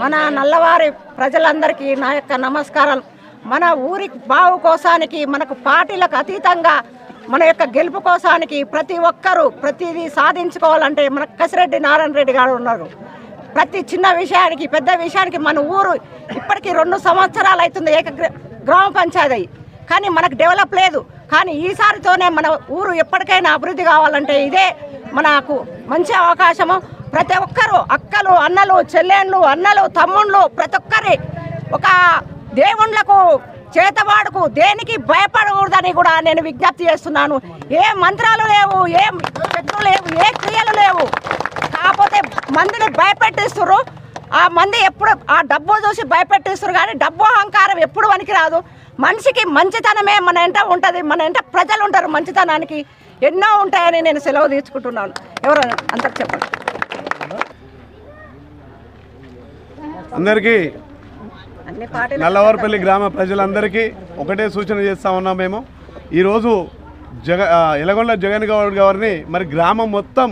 మన నల్లవారి ప్రజలందరికీ నా యొక్క నమస్కారాలు. మన ఊరి బావు కోసానికి, మనకు పార్టీలకు అతీతంగా మన యొక్క గెలుపు కోసానికి ప్రతి ఒక్కరూ ప్రతిదీ సాధించుకోవాలంటే మనకు కసిరెడ్డి నారాయణ రెడ్డి గారు ఉన్నారు. ప్రతి చిన్న విషయానికి పెద్ద విషయానికి మన ఊరు ఇప్పటికీ 2 సంవత్సరాలు అవుతుంది గ్రామ పంచాయతీ, కానీ మనకు డెవలప్ లేదు. కానీ ఈసారితోనే మన ఊరు ఎప్పటికైనా అభివృద్ధి కావాలంటే ఇదే మనకు మంచి అవకాశము. ప్రతి ఒక్కరు అక్కలు, అన్నలు, చెల్లెళ్ళు, అన్నలు, తమ్ముళ్ళు ప్రతి ఒక్కరి ఒక దేవుళ్ళకు చేతవాడుకు దేనికి భయపడకూడదని కూడా నేను విజ్ఞప్తి చేస్తున్నాను. ఏ మంత్రాలు లేవు, ఏ శక్తులు లేవు, ఏ క్రియలు లేవు. కాకపోతే మందిని భయపెట్టిస్తున్నారు. ఆ మంది ఎప్పుడు ఆ డబ్బు చూసి భయపెట్టిస్తారు, కానీ డబ్బు అహంకారం ఎప్పుడు పనికి రాదు. మనిషికి మంచితనమే మన ఎంట ఉంటుంది, మన ఎంట ప్రజలు ఉంటారు. మంచితనానికి ఎన్నో ఉంటాయని నేను సెలవు తీసుకుంటున్నాను. ఎవరు అంతకు చెప్పండి. అందరికీ నల్లవారిపల్లి గ్రామ ప్రజలందరికీ ఒకటే సూచన చేస్తూ ఉన్నాం. మేము ఈరోజు ఎలగొండ జగన్ గౌడ్ గారిని మరి గ్రామం మొత్తం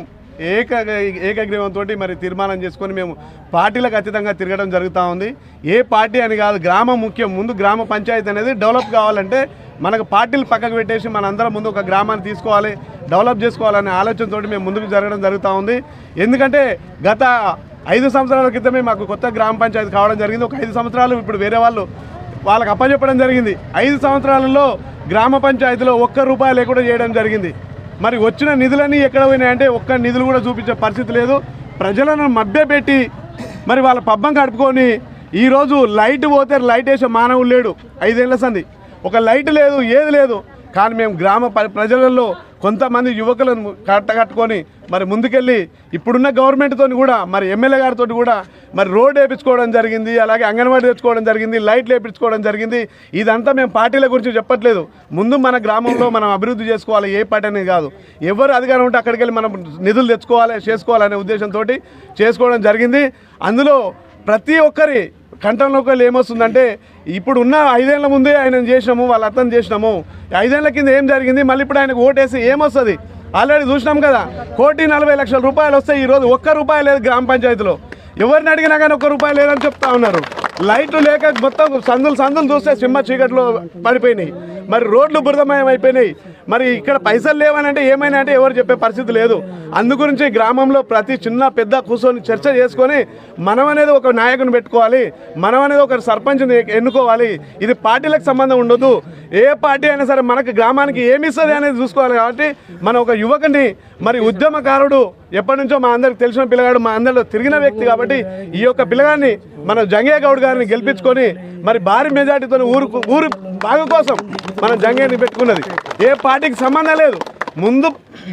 ఏకగ్రీవంతో మరి తీర్మానం చేసుకొని మేము పార్టీలకు అతీతంగా తిరగడం జరుగుతూ ఉంది. ఏ పార్టీ అని కాదు, గ్రామం ముఖ్యం. ముందు గ్రామ పంచాయతీ అనేది డెవలప్ కావాలంటే మనకు పార్టీలు పక్కకు పెట్టేసి మనందరం ముందు ఒక గ్రామాన్ని తీసుకోవాలి, డెవలప్ చేసుకోవాలనే ఆలోచనతో మేము ముందుకు జరగడం జరుగుతూ ఉంది. ఎందుకంటే గత 5 సంవత్సరాల క్రితమే మాకు కొత్త గ్రామ పంచాయతీ కావడం జరిగింది. ఒక 5 సంవత్సరాలు ఇప్పుడు వేరే వాళ్ళకి అప్పచెప్పడం జరిగింది. 5 సంవత్సరాలలో గ్రామ పంచాయతీలో ₹1 లేకుండా చేయడం జరిగింది. మరి వచ్చిన నిధులన్నీ ఎక్కడ పోయినాయంటే ఒక్క నిధులు కూడా చూపించే పరిస్థితి లేదు. ప్రజలను మభ్యపెట్టి మరి వాళ్ళ పబ్బం కడుపుకొని ఈరోజు లైట్ పోతే లైట్ వేసే మానవులు లేడు. 5 ఏళ్ల సంది ఒక లైట్ లేదు, ఏది లేదు. కానీ మేము గ్రామ ప్రజలలో కొంతమంది యువకులను కట్టుకొని మరి ముందుకెళ్ళి ఇప్పుడున్న గవర్నమెంట్తో కూడా మరి ఎమ్మెల్యే గారితో కూడా మరి రోడ్ వేయించుకోవడం జరిగింది, అలాగే అంగన్వాడీ తెచ్చుకోవడం జరిగింది, లైట్లు వేయించుకోవడం జరిగింది. ఇదంతా మేము పార్టీల గురించి చెప్పట్లేదు. ముందు మన గ్రామంలో మనం అభివృద్ధి చేసుకోవాలి, ఏ పార్టీ అనేది కాదు. ఎవరు అధికారం ఉంటే అక్కడికి వెళ్ళి మనం నిధులు తెచ్చుకోవాలి, చేసుకోవాలనే ఉద్దేశంతో చేసుకోవడం జరిగింది. అందులో ప్రతి ఒక్కరి కంఠంలోకి వెళ్ళి ఏమొస్తుందంటే ఇప్పుడు ఉన్న 5 ఏళ్ల ముందే ఆయన చేసినాము, వాళ్ళ అర్థం చేసినాము. 5 ఏళ్ల కింద ఏం జరిగింది, మళ్ళీ ఇప్పుడు ఆయనకు ఓటేసి ఏమొస్తుంది ఆల్రెడీ చూసినాం కదా. ₹1,40,00,000 వస్తాయి. ఈరోజు ₹1 లేదు గ్రామ పంచాయతీలో. ఎవరిని అడిగినా కానీ ₹1 లేదని చెప్తా ఉన్నారు. లైట్లు లేక మొత్తం సందులు చూస్తే సింహ చీకట్లో పడిపోయినాయి. మరి రోడ్లు బురదమయం అయిపోయినాయి. మరి ఇక్కడ పైసలు లేవని అంటే ఏమైనా అంటే ఎవరు చెప్పే పరిస్థితి లేదు. అందుగురించి గ్రామంలో ప్రతి చిన్న పెద్ద కూర్చొని చర్చ చేసుకొని మనం అనేది ఒక నాయకుని పెట్టుకోవాలి, మనం అనేది ఒక సర్పంచ్ని ఎన్నుకోవాలి. ఇది పార్టీలకు సంబంధం ఉండదు. ఏ పార్టీ అయినా సరే మనకు గ్రామానికి ఏమి ఇస్తుంది అనేది చూసుకోవాలి. కాబట్టి మన ఒక యువకుని మరి ఉద్యమకారుడు ఎప్పటి నుంచో మా అందరికి తెలిసిన పిల్లగాడు, మా అందరిలో తిరిగిన వ్యక్తి. కాబట్టి ఈ యొక్క పిల్లగాడిని మన జంగయ్య గౌడ్ గారిని గెలిపించుకొని మరి భారీ మెజార్టీతో ఊరు బాగు కోసం మనం జంగయ్యని పెట్టుకున్నది. ఏ పార్టీకి సంబంధం లేదు. ముందు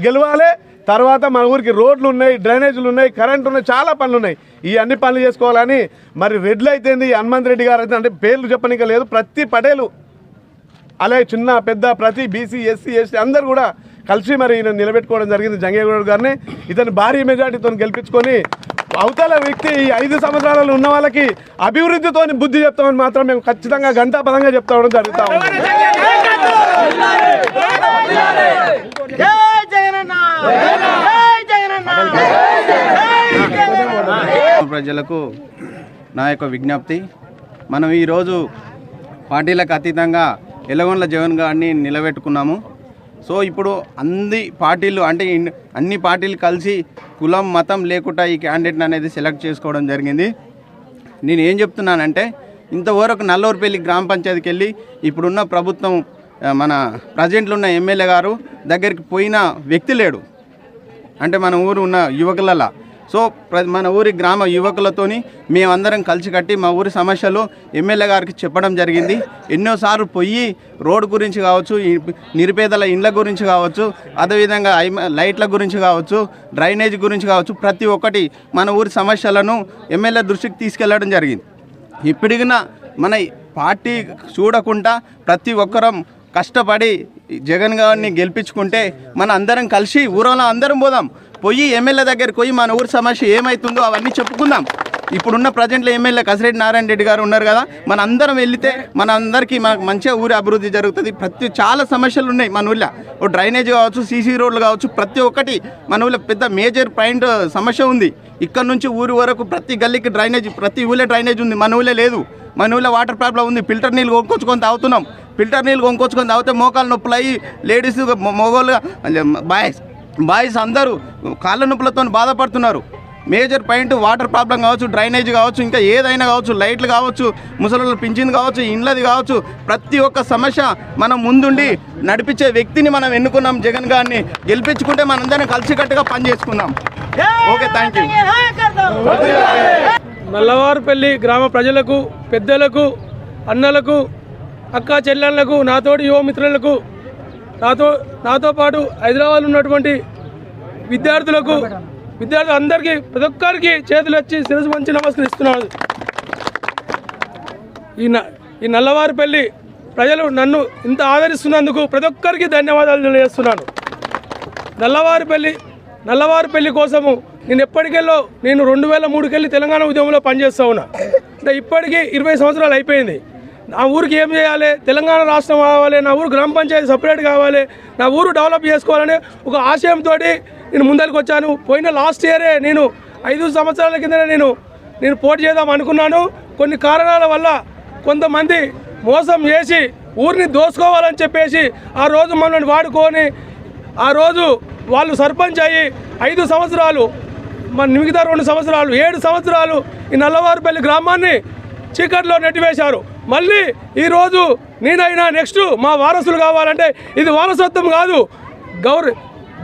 గెలవాలి, తర్వాత మన ఊరికి రోడ్లు ఉన్నాయి, డ్రైనేజీలు ఉన్నాయి, కరెంట్ ఉన్నాయి, చాలా పనులు ఉన్నాయి. ఈ అన్ని పనులు చేసుకోవాలని మరి రెడ్లు అయితేంది, హనుమంత్ రెడ్డి గారు అయితే అంటే పేర్లు చెప్పనిక లేదు. ప్రతి పటేలు అలాగే చిన్న పెద్ద ప్రతి బీసీ ఎస్సీ ఎస్టీ అందరూ కూడా కలిసి మరి ఈయన నిలబెట్టుకోవడం జరిగింది జంగయ్య గౌడ్ గారిని. ఇతను భారీ మెజార్టీతో గెలిపించుకొని అవతల వ్యక్తి ఈ 5 సంవత్సరాలు ఉన్న వాళ్ళకి అభివృద్ధితో బుద్ధి చెప్తామని మాత్రం మేము ఖచ్చితంగా గంటాపదంగా చెప్తా ఉండడం జరుగుతూ ఉంది. ప్రజలకు నా యొక్క విజ్ఞప్తి, మనం ఈరోజు పార్టీలకు అతీతంగా ఎలగొండ్ల జగన్ గారిని నిలబెట్టుకున్నాము. సో ఇప్పుడు అన్ని పార్టీలు కలిసి కులం మతం లేకుండా ఈ క్యాండిడేట్ని అనేది సెలెక్ట్ చేసుకోవడం జరిగింది. నేను ఏం చెప్తున్నానంటే ఇంతవరకు నల్లూరుపల్లి గ్రామ పంచాయతీకి వెళ్ళి ఇప్పుడున్న ప్రభుత్వం మన ప్రజెంట్లో ఉన్న ఎమ్మెల్యే గారు దగ్గరికి పోయిన వ్యక్తి లేడు. అంటే మన ఊరు ఉన్న యువకులలో సో మన ఊరి గ్రామ యువకులతోని మేమందరం కలిసి కట్టి మా ఊరి సమస్యలు ఎమ్మెల్యే గారికి చెప్పడం జరిగింది. ఎన్నోసార్లు పోయి రోడ్డు గురించి కావచ్చు, నిరుపేదల ఇండ్ల గురించి కావచ్చు, అదేవిధంగా లైట్ల గురించి కావచ్చు, డ్రైనేజ్ గురించి కావచ్చు, ప్రతి ఒక్కటి మన ఊరి సమస్యలను ఎమ్మెల్యే దృష్టికి తీసుకెళ్లడం జరిగింది. ఇప్పటికినా మన పార్టీ చూడకుండా ప్రతి ఒక్కరం కష్టపడి జగన్ గారిని గెలిపించుకుంటే మన అందరం కలిసి ఊరిలో అందరం పోదాం, పోయి ఎమ్మెల్యే దగ్గరికి పోయి మన ఊరి సమస్య ఏమవుతుందో అవన్నీ చెప్పుకుందాం. ఇప్పుడున్న ప్రజెంట్లో ఎమ్మెల్యే కసిరెడ్డి నారాయణ రెడ్డి గారు ఉన్నారు కదా, మన అందరం వెళ్తే మన అందరికీ మనకు మంచిగా ఊరి అభివృద్ధి జరుగుతుంది. చాలా సమస్యలు ఉన్నాయి మన ఊళ్ళో. ఓ డ్రైనేజ్ కావచ్చు, సీసీ రోడ్లు కావచ్చు, ప్రతి ఒక్కటి మన ఊళ్ళో పెద్ద మేజర్ పాయింట్ సమస్య ఉంది. ఇక్కడ నుంచి ఊరి వరకు ప్రతి గల్లీకి డ్రైనేజ్, ప్రతి ఊళ్ళో డ్రైనేజ్ ఉంది. మన ఊళ్ళో లేదు. మన ఊళ్ళో వాటర్ ప్రాబ్లం ఉంది. ఫిల్టర్ నీళ్ళు కొనుక్కొచ్చుకొని తాగుతున్నాం. ఫిల్టర్ నీళ్ళు కొనుక్కొచ్చుకొని తాగితే మోకాలు నొప్పులు అయ్యి లేడీస్, మగవాళ్ళు, బాయ్స్ అందరూ కాళ్ళ నొప్పులతో బాధపడుతున్నారు. మేజర్ పాయింట్ వాటర్ ప్రాబ్లం కావచ్చు, డ్రైనేజ్ కావచ్చు, ఇంకా ఏదైనా కావచ్చు, లైట్లు కావచ్చు, ముసలి పింఛన్ కావచ్చు, ఇండ్లది కావచ్చు, ప్రతి ఒక్క సమస్య మనం ముందుండి నడిపించే వ్యక్తిని మనం ఎన్నుకున్నాం. జగన్ గారిని గెలిపించుకుంటే మనందరం కలిసికట్టుగా పనిచేసుకుందాం. Okay, thank you. నల్లవారుపల్లి గ్రామ ప్రజలకు, పెద్దలకు, అన్నలకు, అక్క చెల్లెళ్లకు, నాతోటి యువ మిత్రులకు, నాతో పాటు హైదరాబాద్ ఉన్నటువంటి విద్యార్థులకు, అందరికీ, ప్రతి ఒక్కరికి చేతులు వచ్చి శిరస్సు మంచి నమస్కరిస్తున్నాను. ఈ నల్లవారుపల్లి ప్రజలు నన్ను ఇంత ఆదరిస్తున్నందుకు ప్రతి ఒక్కరికి ధన్యవాదాలు తెలియజేస్తున్నాను. నల్లవారుపల్లి కోసము నేను ఎప్పటికెళ్ళో 2003 తెలంగాణ ఉద్యమంలో పనిచేస్తూ ఉన్నా. అంటే ఇప్పటికీ 20 సంవత్సరాలు అయిపోయింది. నా ఊరికి ఏం చేయాలి, తెలంగాణ రాష్ట్రం కావాలి, నా ఊరు గ్రామ పంచాయతీ సపరేట్ కావాలి, నా ఊరు డెవలప్ చేసుకోవాలని ఒక ఆశయంతో నేను ముందరికి వచ్చాను. పోయిన లాస్ట్ ఇయరే నేను 5 సంవత్సరాల కింద నేను పోటీ చేద్దాం అనుకున్నాను. కొన్ని కారణాల వల్ల కొంతమంది మోసం చేసి ఊరిని దోసుకోవాలని చెప్పేసి ఆ రోజు మనల్ని వాడుకొని, ఆ రోజు వాళ్ళు సర్పంచ్ అయ్యి 5 సంవత్సరాలు, మిగతా 2 సంవత్సరాలు, 7 సంవత్సరాలు ఈ నల్లవారుపల్లి గ్రామాన్ని చీకట్లో నెట్టివేశారు. మళ్ళీ ఈరోజు నేనైనా నెక్స్ట్ మా వారసులు కావాలంటే ఇది వారసత్వం కాదు.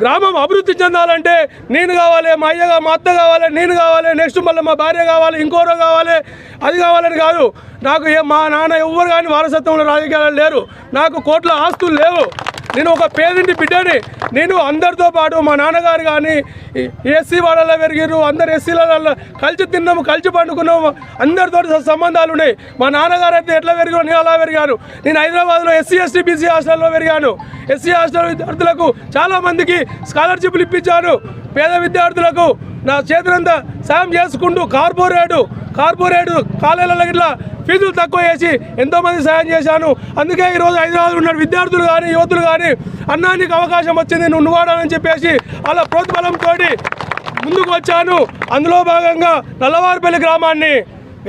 గ్రామం అభివృద్ధి చెందాలంటే నేను కావాలి, మా అత్త కావాలి, నేను కావాలి, నెక్స్ట్ మళ్ళీ మా భార్య కావాలి, ఇంకోరో కావాలి, అది కావాలని కాదు. నాకు మా నాన్న ఎవ్వరు కానీ వారసత్వంలో రాజకీయాలు లేరు. నాకు కోట్ల ఆస్తులు లేవు. నేను ఒక పేదింటి బిడ్డని. నేను అందరితో పాటు మా నాన్నగారు కానీ ఎస్సీ వాళ్ళలో పెరిగారు, అందరు ఎస్సీలలో కలిసి తిన్నాము, కలిసి పండుకున్నాము, అందరితో సంబంధాలు ఉన్నాయి. మా నాన్నగారు అయితే ఎట్లా పెరిగారు నేను అలా పెరిగాను. నేను హైదరాబాద్లో ఎస్సీ ఎస్టీ బీసీ హాస్టల్లో పెరిగాను. ఎస్సీ హాస్టల్ విద్యార్థులకు చాలామందికి స్కాలర్షిప్లు ఇప్పించాను. పేద విద్యార్థులకు నా చేతులంతా సాయం చేసుకుంటూ కార్పొరేట్ కాలేజీలలో ఇట్లా ఫీజులు తక్కువ చేసి ఎంతోమంది సాయం చేశాను. అందుకే ఈరోజు హైదరాబాద్లో ఉన్న విద్యార్థులు కానీ యువతులు కానీ అన్నా నీకు అవకాశం వచ్చింది, నువ్వు వాడాలని చెప్పేసి అలా ప్రోత్బలంతో ముందుకు వచ్చాను. అందులో భాగంగా నల్లవారుపల్లి గ్రామాన్ని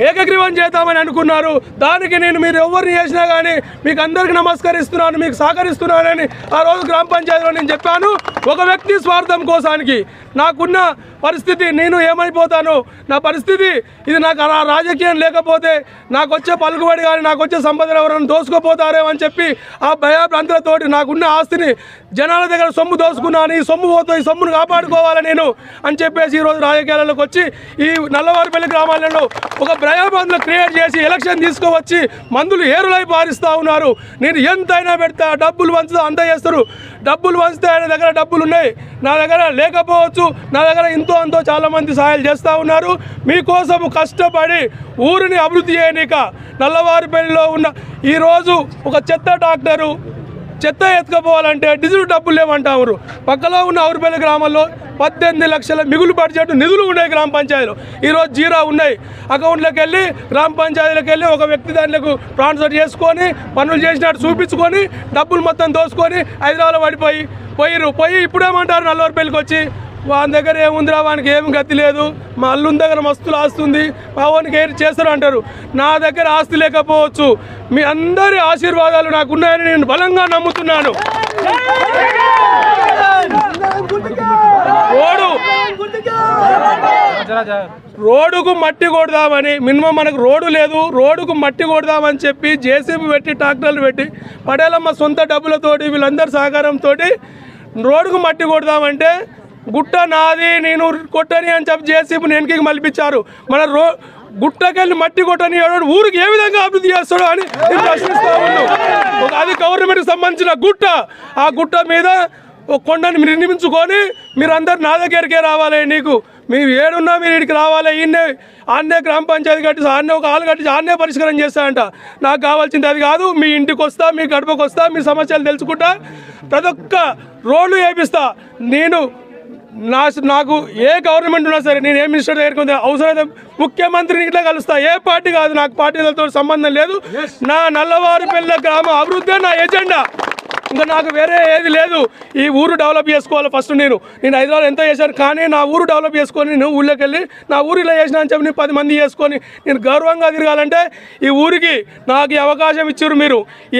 ఏకగ్రీవం చేద్దామని అనుకున్నారు. దానికి మీరు ఎవరిని చేసినా కానీ మీకు అందరికీ నమస్కరిస్తున్నాను, మీకు సహకరిస్తున్నానని ఆ రోజు గ్రామ పంచాయతీలో నేను చెప్పాను. ఒక వ్యక్తి స్వార్థం కోసానికి నాకున్న పరిస్థితి, నేను ఏమైపోతాను, నా పరిస్థితి ఇది, నాకు రాజకీయం లేకపోతే నాకు వచ్చే పలుకుబడి కానీ నాకు వచ్చే సంపదలు ఎవరైనా దోసుకోపోతారేమో అని చెప్పి ఆ భయభ్రాంతులతోటి నాకున్న ఆస్తిని జనాల దగ్గర సొమ్ము దోసుకున్నాను. ఈ సొమ్ము పోతే ఈ సొమ్మును కాపాడుకోవాలి నేను అని చెప్పేసి ఈరోజు రాజకీయాలలోకి వచ్చి ఈ నల్లవారుపల్లి గ్రామాలలో ఒక భయభ్రాంతులు క్రియేట్ చేసి ఎలక్షన్ తీసుకువచ్చి మందులు ఏరులై పారిస్తూ ఉన్నారు. నేను ఎంతైనా పెడతా, డబ్బులు పంచుతా, అంతా చేస్తారు. డబ్బులు పంచితే ఆయన దగ్గర డబ్బులు ఉన్నాయి, నా దగ్గర లేకపోవచ్చు. నా దగ్గర ఇంతో అంతో చాలామంది సహాయాలు చేస్తూ ఉన్నారు. మీకోసం కష్టపడి ఊరిని అభివృద్ధి చేయనీక నల్లవారుపల్లిలో ఉన్న ఈరోజు ఒక చెత్త ఎత్తుకపోవాలంటే డీజిల్ డబ్బులు లేవంటారు. పక్కలో ఉన్న ఆవురుపల్లి గ్రామంలో 18 లక్షల మిగులు బడ్జెట్ నిధులు ఉన్నాయి గ్రామ పంచాయతీలో. ఈరోజు జీరో ఉన్నాయి. అకౌంట్లోకి వెళ్ళి గ్రామ పంచాయతీలోకి వెళ్ళి ఒక వ్యక్తి దాంట్లోకి ట్రాన్స్ఫర్ చేసుకొని పనులు చేసినట్టు చూపించుకొని డబ్బులు మొత్తం దోసుకొని హైదరాబాద్లో పోయి ఇప్పుడేమంటారు నల్లవారుపల్లికి వచ్చి వాని దగ్గర ఏముందిరా, వానికి ఏమి గతి లేదు, మా అల్లుని దగ్గర మస్తులు ఆస్తి ఉంది, మా వానికి ఏం చేస్తారు అంటారు. నా దగ్గర ఆస్తి లేకపోవచ్చు, మీ అందరి ఆశీర్వాదాలు నాకున్నాయని నేను బలంగా నమ్ముతున్నాను. రోడ్డుకు మట్టి కొడదామని మినిమం మనకు రోడ్డు లేదు, రోడ్డుకు మట్టి కొడదామని చెప్పి జేసీబీ పెట్టి ట్రాక్టర్లు పెట్టి పడేలమ్మ సొంత డబ్బులతోటి వీళ్ళందరి సహకారంతో రోడ్డుకు మట్టి కొడదామంటే గుట్ట నాది నేను కొట్టని అని చెప్పి జేసీబీని వెనక్కి మలిపించారు. మన గుట్టకెళ్ళి మట్టి కొట్టని ఊరికి ఏ విధంగా అభివృద్ధి చేస్తాడో అని నేను ప్రశ్నిస్తా ఉన్నాను. అది గవర్నమెంట్కి సంబంధించిన గుట్ట. ఆ గుట్ట మీద ఒక కొండని నిర్మించుకొని మీరందరూ నా దగ్గరికే రావాలి. మీరు ఏడున్నా మీరు ఇక్కడికి రావాలి. ఆన్నే గ్రామ పంచాయతీ కట్టి ఆన్నే ఒక హాల్ కట్టి ఆన్నే పరిష్కారం చేస్తానంట. నాకు కావాల్సింది అది కాదు. మీ ఇంటికి వస్తా, మీ గడపకు వస్తా, మీ సమస్యలు తెలుసుకుంటా, ప్రతి ఒక్క రోడ్లు వేపిస్తా. నేను నాకు ఏ గవర్నమెంట్ ఉన్నా సరే నేను ఏ మినిస్టర్ దగ్గరికి అవసరమైతే ముఖ్యమంత్రిని ఇట్లా కలుస్తా. ఏ పార్టీ కాదు, నాకు పార్టీలతో సంబంధం లేదు. నా నల్లవారిపల్లె గ్రామ అభివృద్ధి నా ఎజెండా, ఇంకా నాకు వేరే ఏది లేదు. ఈ ఊరు డెవలప్ చేసుకోవాలి ఫస్ట్. నేను హైదరాబాద్ ఎంతో చేశాను, కానీ నా ఊరు డెవలప్ చేసుకొని నేను ఊళ్ళోకి వెళ్ళి నా ఊరు ఇలా చేసిన అని చెప్పి నేను 10 మంది చేసుకొని నేను గౌరవంగా తిరగాలంటే ఈ ఊరికి నాకు ఈ అవకాశం ఇచ్చారు మీరు. ఈ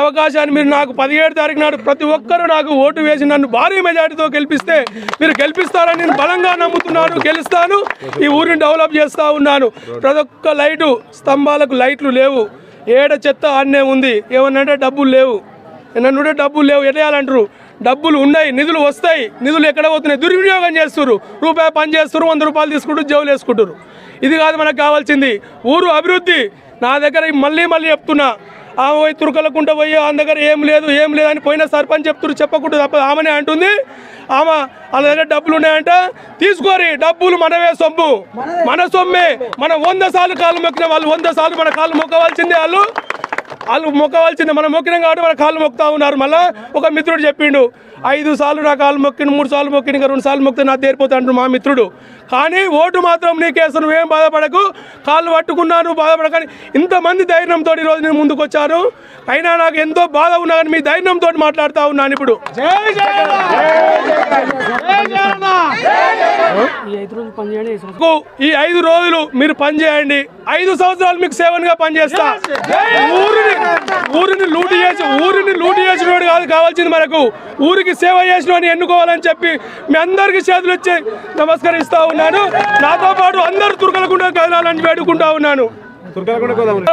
అవకాశాన్ని మీరు నాకు 17 తారీఖు నాడు ప్రతి ఒక్కరూ నాకు ఓటు వేసి నన్ను భారీ మెజార్టీతో గెలిపిస్తే మీరు గెలిపిస్తారని నేను బలంగా నమ్ముతున్నాను. గెలుస్తాను, ఈ ఊరిని డెవలప్ చేస్తూ ఉన్నాను. ప్రతి ఒక్క లైటు స్తంభాలకు లైట్లు లేవు, ఏడ చెత్త ఆడనే ఉంది. ఏమన్నంటే డబ్బులు లేవు, నన్ను డబ్బులు లేవు ఎట్టేయాలంటారు. డబ్బులు ఉన్నాయి, నిధులు వస్తాయి, నిధులు ఎక్కడ పోతున్నాయి? దుర్వినియోగం చేస్తున్నారు. రూపాయి పని చేస్తారు, 100 రూపాయలు తీసుకుంటూ జేబులు వేసుకుంటారు. ఇది కాదు మనకు కావాల్సింది, ఊరు అభివృద్ధి. నా దగ్గర మళ్ళీ చెప్తున్నా, ఆమె పోయి తురకలకుంట పోయి ఆమె దగ్గర ఏం లేదు అని పోయిన సర్పంచ్ చెప్తున్నారు. చెప్పకుండా తప్ప ఆమెనే అంటుంది. ఆమె వాళ్ళ దగ్గర డబ్బులు ఉన్నాయంట, తీసుకోరి. డబ్బులు మనవే సొమ్ము, మన సొమ్మే. మనం 100 సార్లు కాళ్ళు మొక్కిన వాళ్ళు 100 సార్లు మన కాళ్ళు మొక్కవలసిందే. వాళ్ళు మొక్కవలసిందే. మనం మొక్కినాం కాబట్టి మన కాళ్ళు మొక్కుతా ఉన్నారు. మళ్ళీ ఒక మిత్రుడు చెప్పిండు, 5 సార్లు నా కాళ్ళు మొక్కిన, 3 సార్లు మొక్కిన, ఇంకా 2 సార్లు మొక్కితే నా తేరిపోతా అంటారు మా మిత్రుడు. కానీ ఓటు మాత్రం నీకేసు, నువ్వేం బాధపడకు, కాళ్ళు పట్టుకున్నాను బాధపడకని ఇంతమంది ధైర్యంతో ఈరోజు నేను ముందుకు వచ్చాను. అయినా నాకు ఎంతో బాధ ఉన్నా కానీ మీ ధైర్యంతో మాట్లాడుతూ ఉన్నాను. ఇప్పుడు ఈ 5 రోజులు మీరు పనిచేయండి, 5 సంవత్సరాలు మీకు సేవన్గా పనిచేస్తా. ఊరిని లూటి చేసినోడు కాదు కావాల్సింది మనకు, ఊరికి సేవ చేసిన ఎన్నుకోవాలని చెప్పి మీ అందరికీ చేతులు వచ్చి నమస్కరిస్తా ఉన్నాను. నాతో పాటు అందరూ తురకలకుండా కదలాలని వేడుకుంటా ఉన్నాను.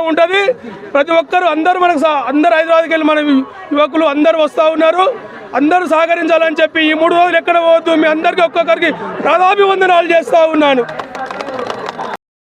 ఉంటది ప్రతి ఒక్కరు, అందరూ మనకు అందరు హైదరాబాద్కి వెళ్ళి మన యువకులు అందరూ వస్తూ ఉన్నారు. అందరూ సహకరించాలని చెప్పి ఈ 3 రోజులు ఎక్కడ పోవద్దు, మీ అందరికీ ఒక్కొక్కరికి ప్రధాభివందనాలు చేస్తూ ఉన్నాను.